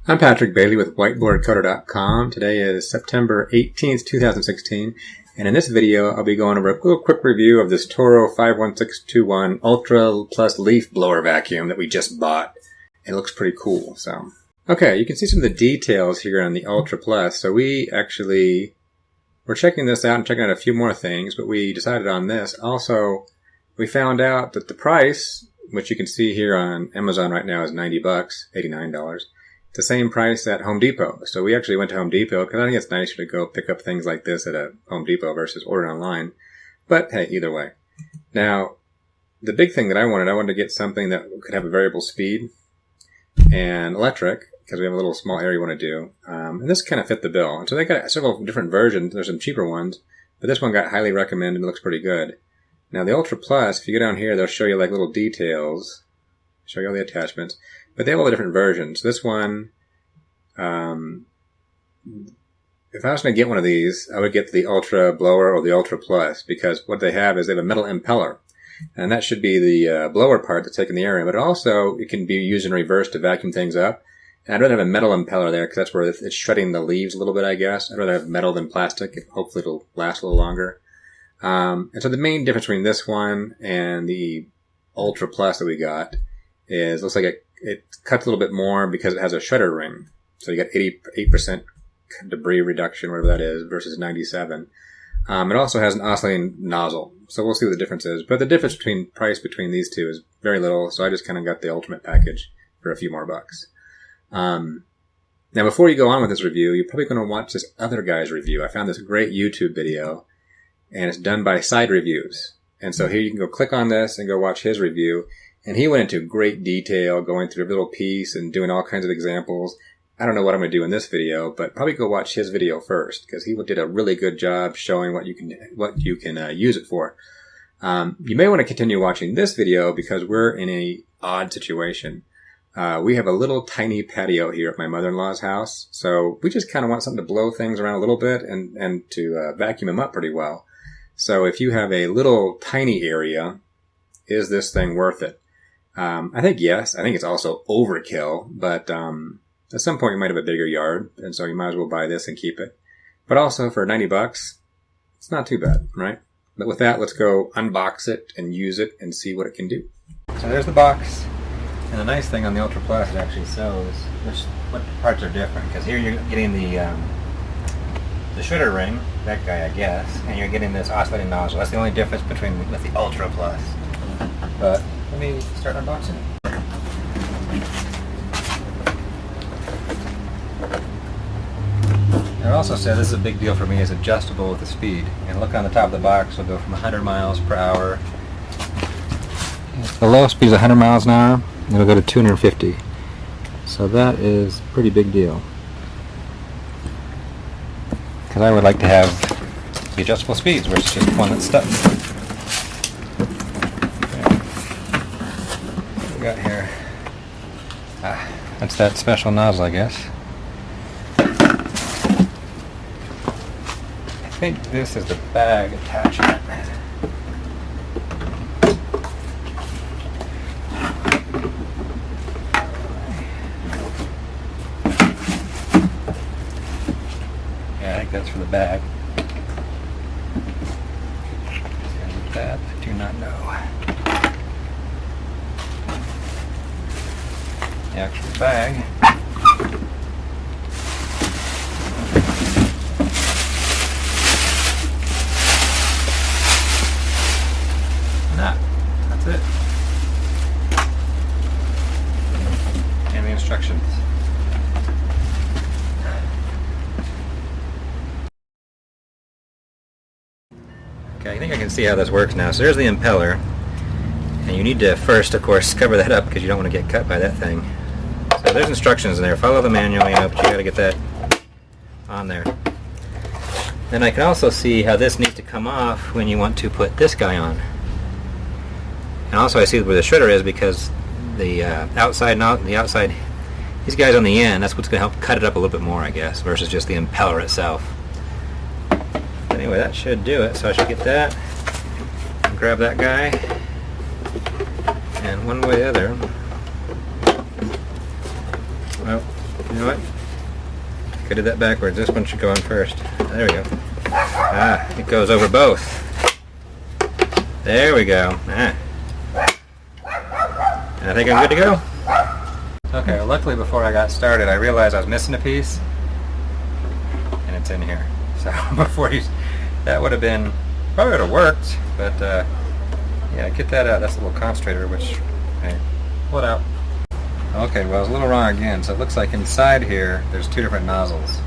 I'm Patrick Bailey with whiteboardcoder.com. Today is September 18th, 2016, and in this video I'll be going over a little quick review of this Toro 51621 Ultra Plus Leaf Blower Vacuum that we just bought. It looks pretty cool. Okay, you can see some of the details here on the Ultra Plus. So we're checking this out and checking out a few more things, but we decided on this. Also, we found out that the price, which you can see here on Amazon right now, is $90, $89. The same price at Home Depot. So we actually went to Home Depot because I think it's nicer to go pick up things like this at a Home Depot versus ordering online. But hey, either way. Now, the big thing that I wanted to get something that could have a variable speed and electric, because we have a little small area we want to do. And this kind of fit the bill. And so they got several different versions. There's some cheaper ones, but this one got highly recommended and looks pretty good. Now the Ultra Plus, if you go down here, they'll show you like little details, show you all the attachments. But they have all the different versions. This one, if I was going to get one of these, I would get the Ultra Blower or the Ultra Plus, because what they have is they have a metal impeller. And that should be the blower part that's taking the air in. But also, it can be used in reverse to vacuum things up. And I'd rather have a metal impeller there, because that's where it's shredding the leaves a little bit, I guess. I'd rather have metal than plastic. Hopefully it'll last a little longer. And so the main difference between this one and the Ultra Plus that we got is, looks like it cuts a little bit more because it has a shredder ring. So you got 88% debris reduction, whatever that is, versus 97. It also has an oscillating nozzle. So we'll see what the difference is. But the difference price between these two is very little. So I just kind of got the ultimate package for a few more bucks. Now before you go on with this review, you're probably going to watch this other guy's review. I found this great YouTube video, and it's done by Side Reviews. And so here you can go click on this and go watch his review. And he went into great detail, going through a little piece and doing all kinds of examples. I don't know what I'm going to do in this video, but probably go watch his video first, because he did a really good job showing what you can use it for. You may want to continue watching this video because we're in a odd situation. We have a little tiny patio here at my mother-in-law's house, so we just kind of want something to blow things around a little bit and to vacuum them up pretty well. So if you have a little tiny area, is this thing worth it? I think yes. I think it's also overkill, but at some point you might have a bigger yard, and so you might as well buy this and keep it. But also for $90, it's not too bad, right? But with that, let's go unbox it and use it and see what it can do. So there's the box. And the nice thing on the Ultra Plus, it actually shows what parts are different. Because here you're getting the shredder ring, that guy I guess, and you're getting this oscillating nozzle. That's the only difference with the Ultra Plus. But let me start unboxing it. It also said, this is a big deal for me, is adjustable with the speed. And look on the top of the box, it'll go from 100 miles per hour. The lowest speed is 100 miles an hour. It'll go to 250. So that is a pretty big deal. Because I would like to have the adjustable speeds, where it's just one that's stuck. What we got here? That's that special nozzle, I guess. I think this is the bag attachment. Yeah, I think that's for the bag. And that, I do not know. The actual bag. That's it. And the instructions. Okay, I think I can see how this works now. So there's the impeller. And you need to first, of course, cover that up because you don't want to get cut by that thing. So there's instructions in there. Follow the manual, but you got to get that on there. Then I can also see how this needs to come off when you want to put this guy on. And also I see where the shredder is, because the outside, these guys on the end, that's what's going to help cut it up a little bit more, I guess, versus just the impeller itself. Anyway, that should do it. So I should get that, and grab that guy, and one way or the other, well, You know what? I did that backwards. This one should go on first. There we go. Ah, it goes over both. There we go. Ah. I think I'm good to go. Okay, well, luckily before I got started I realized I was missing a piece. And it's in here. So before that would have been, probably would have worked, but yeah, get that out. That's a little concentrator, which, hey, pull it out. Okay, well I was a little wrong again. So it looks like inside here there's two different nozzles.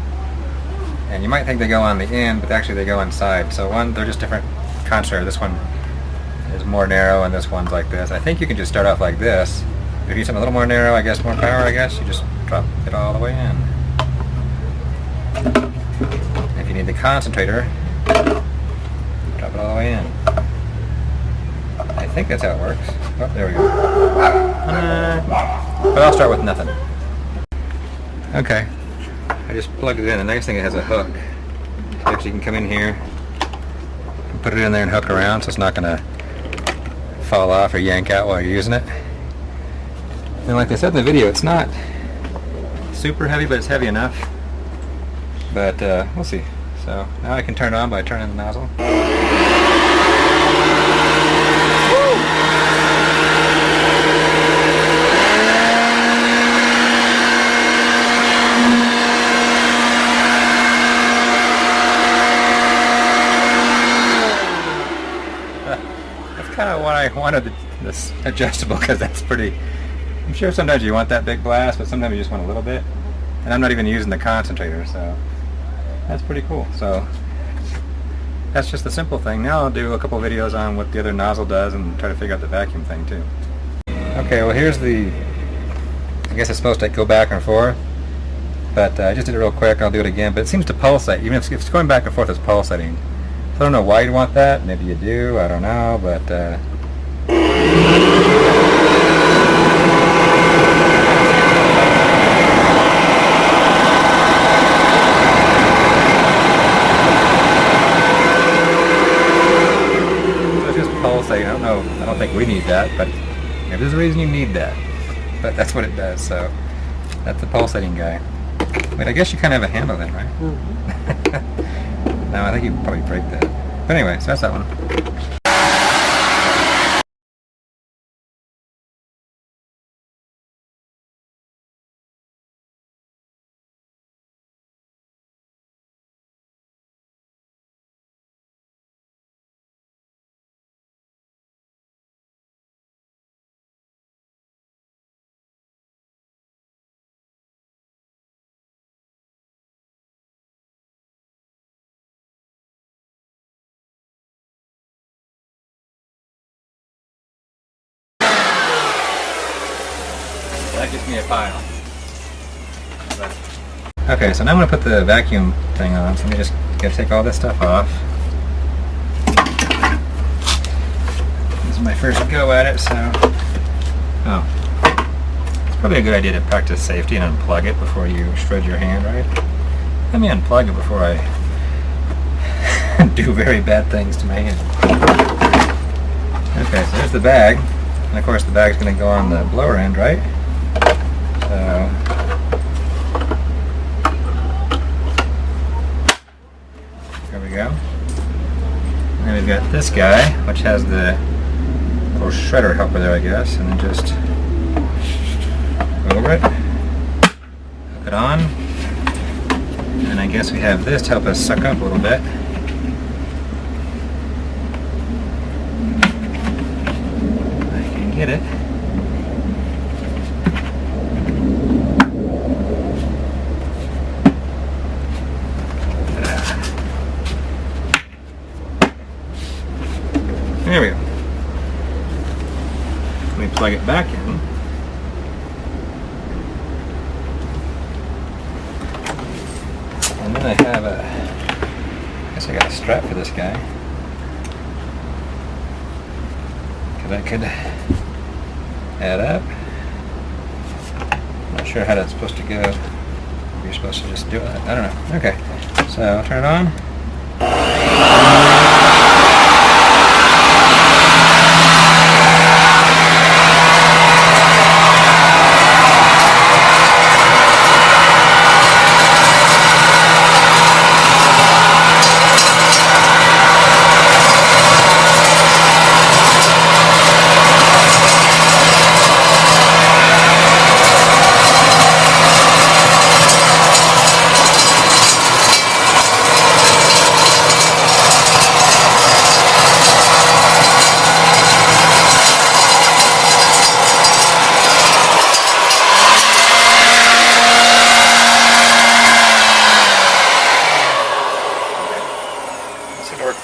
And you might think they go on the end, but actually they go inside. So they're just different concentrator. This one is more narrow and this one's like this. I think you can just start off like this. If you need something a little more narrow, I guess, more power, I guess, you just drop it all the way in. If you need the concentrator, drop it all the way in. I think that's how it works. Oh, there we go. But I'll start with nothing. Okay, I just plugged it in. The nice thing, it has a hook. So you can come in here and put it in there and hook around, so it's not going to fall off or yank out while you're using it. And like I said in the video, it's not super heavy, but it's heavy enough. But we'll see. So now I can turn it on by turning the nozzle. That's kind of what I wanted, this adjustable, because that's pretty... I'm sure sometimes you want that big blast, but sometimes you just want a little bit. And I'm not even using the concentrator, so that's pretty cool. So that's just the simple thing. Now I'll do a couple videos on what the other nozzle does and try to figure out the vacuum thing too. Okay, well here's the, I guess it's supposed to go back and forth, but I just did it real quick. I'll do it again, but it seems to pulsate. Even if it's going back and forth, it's pulsating. So I don't know why you'd want that. Maybe you do, I don't know, but I don't think we need that, but maybe there's a reason you need that. But that's what it does, so that's the pulsating guy. Wait, I guess you kind of have a handle then, right? Mm-hmm. No, I think you probably break that. But anyway, so that's that one. That gives me a pile. Okay, so now I'm going to put the vacuum thing on, so let me just take all this stuff off. This is my first go at it, so... Oh. It's probably a good idea to practice safety and unplug it before you shred your hand, right? Let me unplug it before I do very bad things to my hand. Okay, so there's the bag. And of course the bag's going to go on the blower end, right? So, there we go. And then we've got this guy, which has the little shredder helper there, I guess, and then just over it, hook it on, and I guess we have this to help us suck up a little bit. I can get it. There we go. Let me plug it back in. And then I have I guess I got a strap for this guy. Because I could add up. I'm not sure how that's supposed to go. Maybe you're supposed to just do it. I don't know. Okay. So I'll turn it on.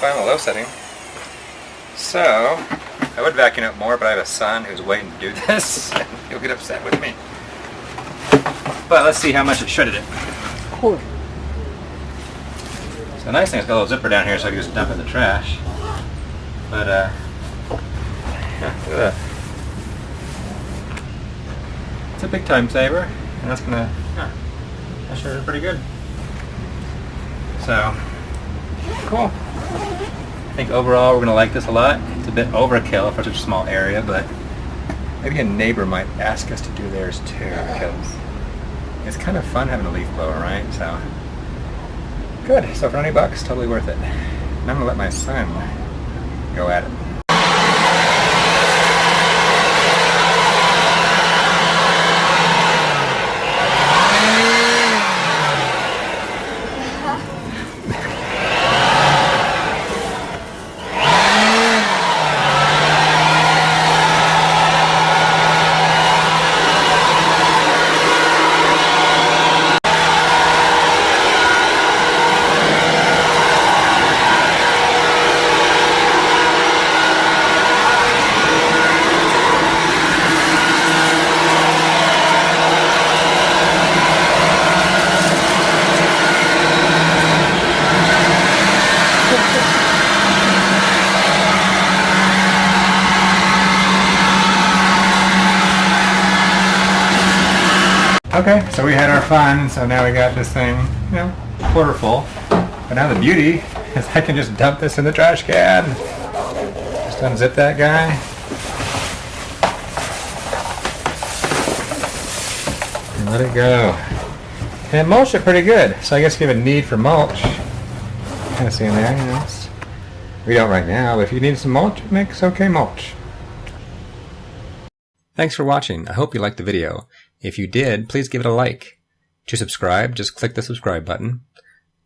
fine on the low setting. So, I would vacuum up more, but I have a son who's waiting to do this, and he'll get upset with me. But let's see how much it shredded it. Cool. So the nice thing is it's got a little zipper down here so I can just dump it in the trash. But, yeah, look at that. It's a big time saver, and that's gonna, yeah, that sure is pretty good. So, cool. I think overall we're gonna like this a lot. It's a bit overkill for such a small area, but maybe a neighbor might ask us to do theirs too, because it's kind of fun having a leaf blower, right? So, good. So for $20, totally worth it. And I'm gonna let my son go at it. Okay, so we had our fun, so now we got this thing, you know, quarter full. But now the beauty is I can just dump this in the trash can. Just unzip that guy. And let it go. And mulch it pretty good, so I guess you have a need for mulch. Kind of see in there, you know. We don't right now, but if you need some mulch, it makes okay mulch. Thanks for watching. I hope you liked the video. If you did, please give it a like. To subscribe, just click the subscribe button.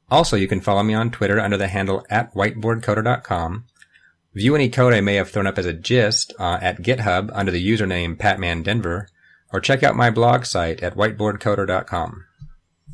Also, you can follow me on Twitter under the handle @whiteboardcoder.com. View any code I may have thrown up as a gist at GitHub under the username PatmanDenver, or check out my blog site at whiteboardcoder.com.